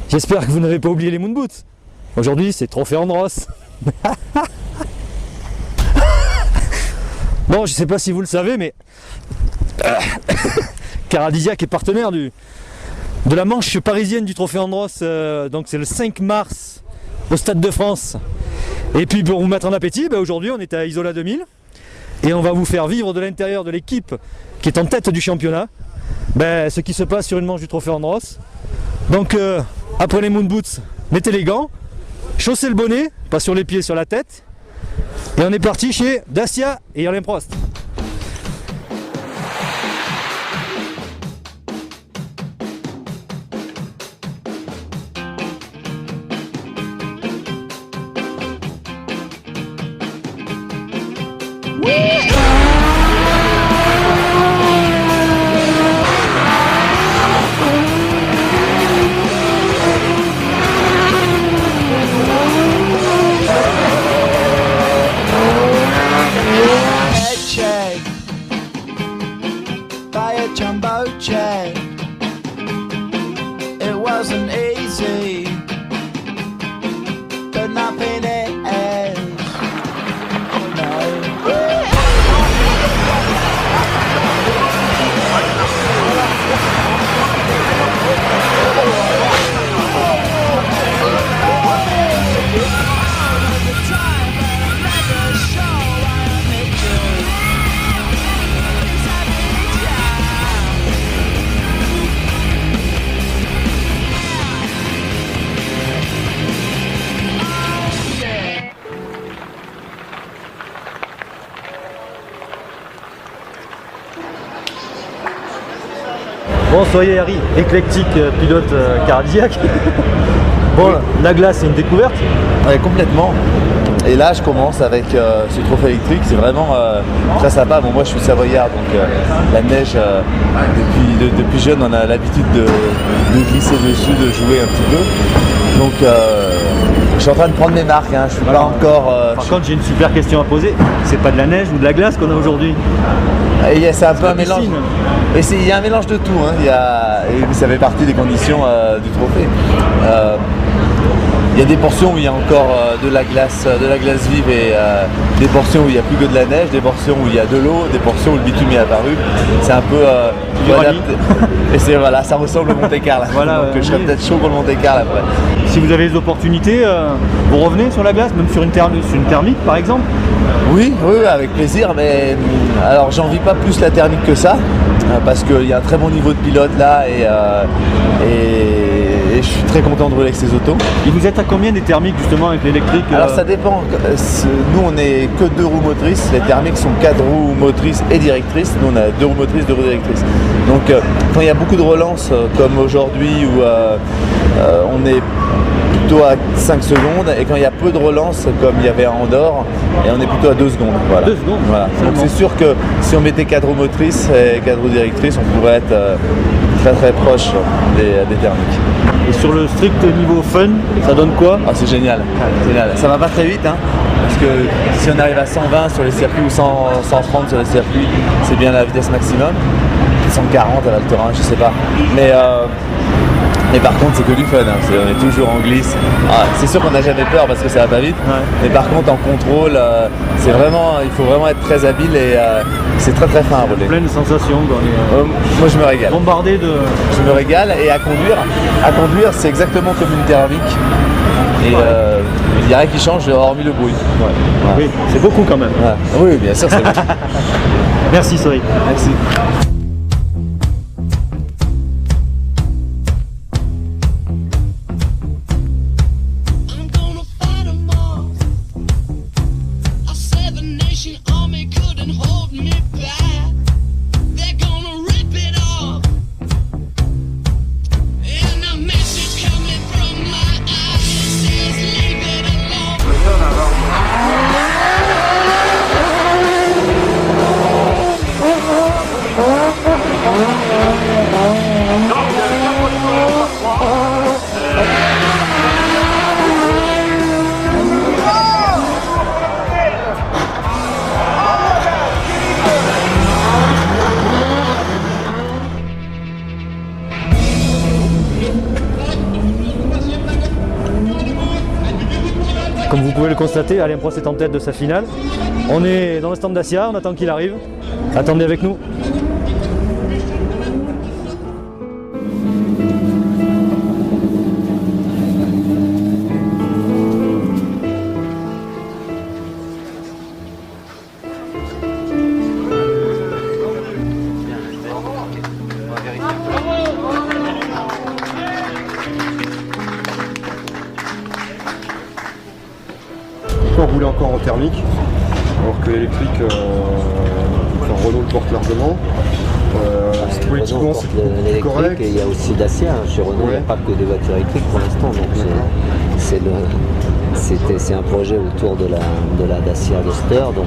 J'espère que vous n'avez pas oublié les moon boots. Aujourd'hui, c'est Trophée Andros. Bon, je sais pas si vous le savez, mais Caradisiac est partenaire de la manche parisienne du Trophée Andros. Donc c'est le 5 mars au Stade de France. Et puis pour vous mettre en appétit, aujourd'hui on est à Isola 2000 et on va vous faire vivre de l'intérieur de l'équipe qui est en tête du championnat ce qui se passe sur une manche du Trophée Andros. Donc après les moon boots, mettez les gants, chaussez le bonnet, pas sur les pieds, sur la tête. Et on est parti chez Dacia et Alain Prost. Jumbo jet. It wasn't easy, but nothing is. Bon, soyez Harry, éclectique pilote Caradisiac. Bon, la glace c'est une découverte. Ouais, complètement. Et là je commence avec ce trophée électrique, c'est vraiment très sympa. Bon, moi je suis savoyard, donc la neige, depuis jeune on a l'habitude de glisser dessus, de jouer un petit peu. Donc je suis en train de prendre mes marques, hein. Je suis pas encore... Par contre j'ai une super question à poser, c'est pas de la neige ou de la glace qu'on a aujourd'hui? C'est un peu un mélange. Et il y a un mélange de tout, hein. Et ça fait partie des conditions du trophée. Il y a des portions où il y a encore de la glace vive et des portions où il n'y a plus que de la neige, des portions où il y a de l'eau, des portions où le bitume est apparu. C'est un peu et voilà, ça ressemble au Monte-Carlo. Voilà, donc je serais peut-être chaud pour le Monte-Carlo après. Si vous avez des opportunités, vous revenez sur la glace, même sur une thermique par exemple? Oui, avec plaisir, mais alors j'envie pas plus la thermique que ça, parce qu'il y a un très bon niveau de pilote là et je suis très content de rouler avec ces autos. Et vous êtes à combien des thermiques justement avec l'électrique? Alors ça dépend, nous on est que 2 roues motrices, les thermiques sont 4 roues motrices et directrices, nous on a 2 roues motrices, 2 roues directrices. Donc quand il y a beaucoup de relances comme aujourd'hui où on est plutôt à 5 secondes et quand il y a peu de relances comme il y avait à Andorre et on est plutôt à 2 secondes. Voilà. 2 secondes voilà. Donc c'est sûr que si on mettait 4 roues motrices et 4 roues directrices on pourrait être très proche des thermiques. Et sur le strict niveau fun, ça donne quoi? Ah, c'est génial. Ça va pas très vite, hein, parce que si on arrive à 120 sur les circuits ou 130 sur les circuits, c'est bien la vitesse maximum. 140 à Val Thorens, je sais pas. Mais par contre c'est que du fun, hein. On est toujours en glisse. C'est sûr qu'on n'a jamais peur parce que ça va pas vite, mais par contre en contrôle, il faut vraiment être très habile et c'est très fin à rouler. Plein de sensations. Moi je me régale. Bombardé de... Je me régale et à conduire c'est exactement comme une thermique. Et il n'y a rien qui change hormis le bruit. Oui, c'est beaucoup quand même. Oui, bien sûr, c'est beaucoup. Merci Sori. Merci. Comme vous pouvez le constater, Alain Prost est en tête de sa finale. On est dans le stand Dacia, on attend qu'il arrive. Attendez avec nous. On roulait encore en thermique, alors que l'électrique, Renault le porte largement. Politiquement, c'est l'électrique correct. Et il y a aussi Dacia. Chez Renault, il n'y a pas que des voitures électriques pour l'instant. Donc c'est un projet autour de la Dacia Duster. Donc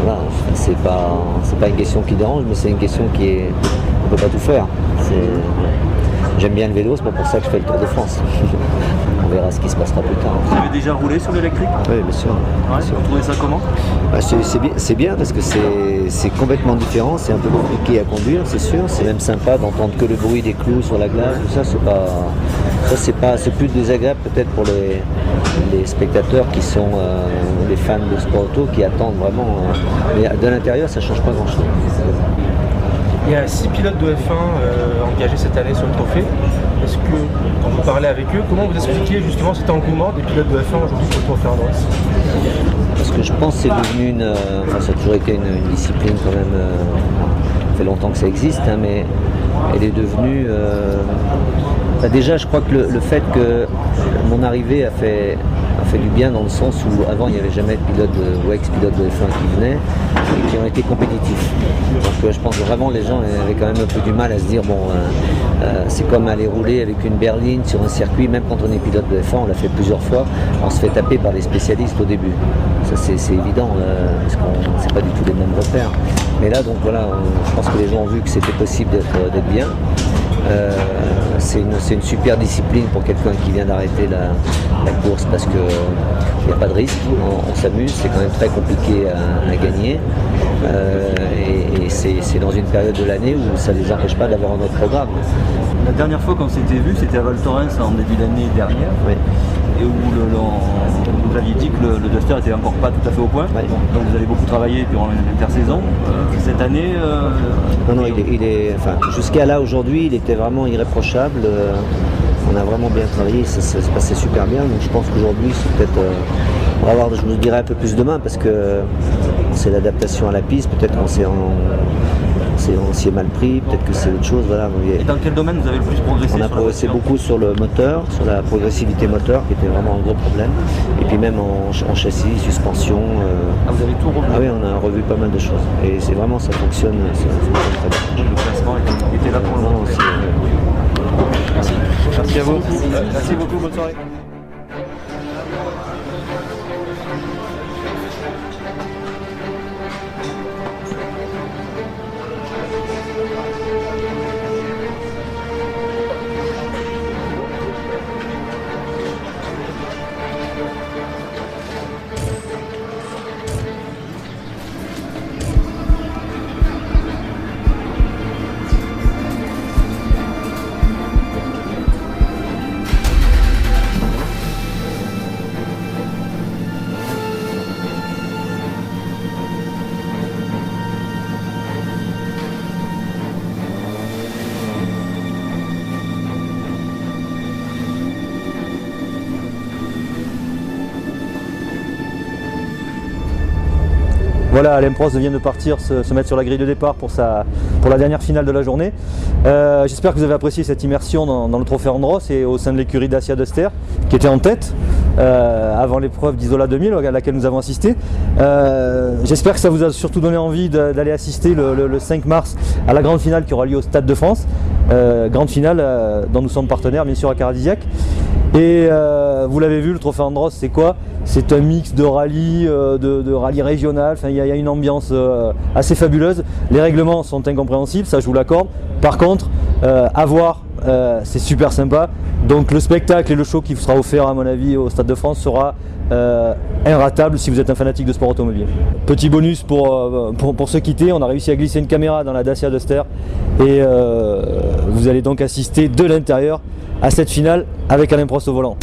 voilà, c'est pas une question qui dérange, mais c'est une question qui est. On ne peut pas tout faire. J'aime bien le vélo, c'est pas pour ça que je fais le Tour de France. On verra ce qui se passera plus tard. Vous avez déjà roulé sur l'électrique? Oui, bien sûr. Ouais, vous trouvez ça comment? C'est bien parce que c'est complètement différent, c'est un peu compliqué à conduire, c'est sûr. C'est même sympa d'entendre que le bruit des clous sur la glace, tout ça, c'est plus désagréable peut-être pour les spectateurs qui sont les fans de sport auto qui attendent vraiment. Mais de l'intérieur, ça change pas grand-chose. Il y a 6 pilotes de F1 engagés cette année sur le trophée. Est-ce que, quand vous parlez avec eux, comment vous expliquez justement cet engouement des pilotes de F1 aujourd'hui sur le trophée Andros? Parce que je pense que c'est devenu ça a toujours été une discipline quand même, ça fait longtemps que ça existe, hein, mais elle est devenue... déjà, je crois que le fait que mon arrivée a fait du bien dans le sens où avant il n'y avait jamais de pilote ou ex-pilote de F1 qui venaient et qui ont été compétitifs. Donc je pense que vraiment les gens avaient quand même un peu du mal à se dire c'est comme aller rouler avec une berline sur un circuit, même quand on est pilote de F1, on l'a fait plusieurs fois, on se fait taper par les spécialistes au début. Ça c'est évident, parce qu'on c'est pas du tout les mêmes repères. Mais là donc voilà, je pense que les gens ont vu que c'était possible d'être bien. C'est une super discipline pour quelqu'un qui vient d'arrêter la course parce qu'il n'y a pas de risque, on s'amuse, c'est quand même très compliqué à gagner et c'est dans une période de l'année où ça ne les empêche pas d'avoir un autre programme. La dernière fois qu'on s'était vu, c'était à Val Thorens en début d'année dernière, Oui. et où vous aviez dit que le Duster n'était encore pas tout à fait au point. Oui. Donc vous avez beaucoup travaillé durant l'intersaison. Cette année... Non, jusqu'à là aujourd'hui, il était vraiment irréprochable. On a vraiment bien travaillé, ça se passait super bien. Donc je pense qu'aujourd'hui, c'est peut-être. On va avoir, je vous dirai un peu plus demain parce que c'est l'adaptation à la piste. Peut-être qu'on s'y est mal pris, peut-être que c'est autre chose. Voilà. Et dans quel domaine vous avez le plus progressé? On a progressé beaucoup sur le moteur, sur la progressivité moteur, qui était vraiment un gros problème. Et puis même en châssis, suspension. Vous avez tout revu? Ah oui, on a revu pas mal de choses. Et c'est vraiment, ça fonctionne très bien. Le classement était là pour le moment. Merci à vous. Merci beaucoup, bonne soirée. Voilà, Alain Prost vient de partir se mettre sur la grille de départ pour la dernière finale de la journée. J'espère que vous avez apprécié cette immersion dans le trophée Andros et au sein de l'écurie Dacia Duster qui était en tête avant l'épreuve d'Isola 2000 à laquelle nous avons assisté. J'espère que ça vous a surtout donné envie d'aller assister le 5 mars à la grande finale qui aura lieu au Stade de France. Grande finale dont nous sommes partenaires bien sûr à Caradisiac. Et vous l'avez vu, le trophée Andros c'est quoi? C'est un mix de rallye, de rallye régional, enfin, il y a une ambiance assez fabuleuse. Les règlements sont incompréhensibles, ça je vous l'accorde. Par contre, à voir, c'est super sympa. Donc le spectacle et le show qui vous sera offert à mon avis au Stade de France sera inratable si vous êtes un fanatique de sport automobile. Petit bonus pour se quitter, on a réussi à glisser une caméra dans la Dacia Duster et vous allez donc assister de l'intérieur à cette finale avec Alain Prost au volant.